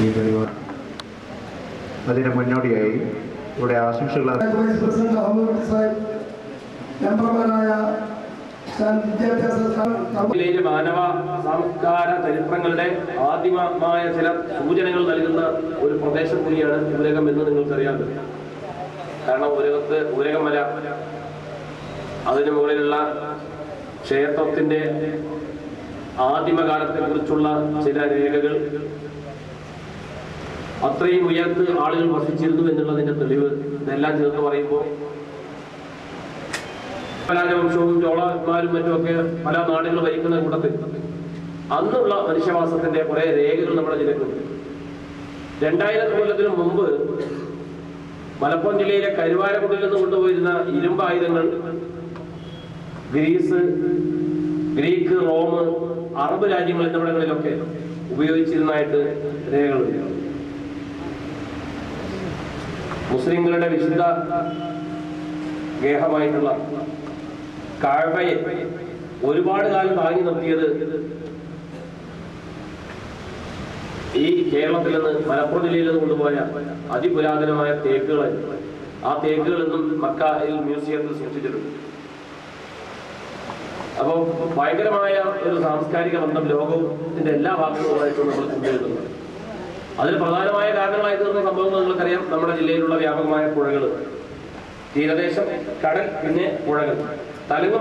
ഈ പരിപാടി അതിന് മുന്നോടിയായി ഇവിടെ ആശംസകൾ മാനവ സംസ്കാര ചരിത്രങ്ങളുടെ ആദിമമായ ചില സൂചനകൾ നൽകുന്ന ഒരു പ്രദേശം കൂടിയാണ് ഊരകം എന്ന് നിങ്ങൾക്കറിയാമല്ലോ. കാരണം ഊരകമല, അതിനു മുകളിലുള്ള ക്ഷേത്രത്തിന്റെ ആദിമകാലത്തെ കുറിച്ചുള്ള ചില രേഖകൾ, അത്രയും ഉയർത്ത് ആളുകൾ വസിച്ചിരുന്നു എന്നുള്ളതിന്റെ തെളിവ്, ഇതെല്ലാം ചേർത്ത് പറയുമ്പോൾ രാജവംശവും ചോളന്മാരും മറ്റുമൊക്കെ പല നാടുകൾ ഭരിക്കുന്ന കൂട്ടത്തിൽ അന്നുള്ള മനുഷ്യവാസത്തിന്റെ കുറെ രേഖകൾ നമ്മുടെ ജില്ലക്കുണ്ട്. 2000 കൊല്ലത്തിനു മുമ്പ് മലപ്പുറം ജില്ലയിലെ കരുവാരക്കുണ്ടിൽ നിന്ന് കൊണ്ടുപോയിരുന്ന ഇരുമ്പായുധങ്ങൾ ഗ്രീക്ക്, റോം, അറബ് രാജ്യങ്ങൾ എന്നിവിടങ്ങളിലൊക്കെ ഉപയോഗിച്ചിരുന്നതായിട്ട് രേഖകളുണ്ട്. മുസ്ലിങ്ങളുടെ വിശുദ്ധ ഗേഹമായിട്ടുള്ള കഅബയെ ഒരുപാട് കാലം താങ്ങി നിർത്തിയത് ഈ കേരളത്തിൽ നിന്ന് മലപ്പുറം ജില്ലയിൽ നിന്ന് കൊണ്ടുപോയ അതിപുരാതനമായ തേക്കുകളായിരുന്നു. ആ തേക്കുകൾ ഇന്നും മക്കയിൽ മ്യൂസിയത്തിൽ സൂക്ഷിച്ചിട്ടുണ്ട്. അപ്പോൾ ഭയങ്കരമായ ഒരു സാംസ്കാരിക ബന്ധം ലോകത്തിന്റെ എല്ലാ ഭാഗങ്ങളുമായിട്ടും നമ്മൾ കൊണ്ടുവരുന്നുണ്ട്. അതിന് പ്രധാനമായ കാരണങ്ങളായി തീർന്ന സംഭവങ്ങൾ നിങ്ങൾക്കറിയാം. നമ്മുടെ ജില്ലയിലുള്ള വ്യാപകമായ പുഴകൾ, തീരദേശം, കടൽ, പിന്നെ പുഴകൾ. തലങ്ങും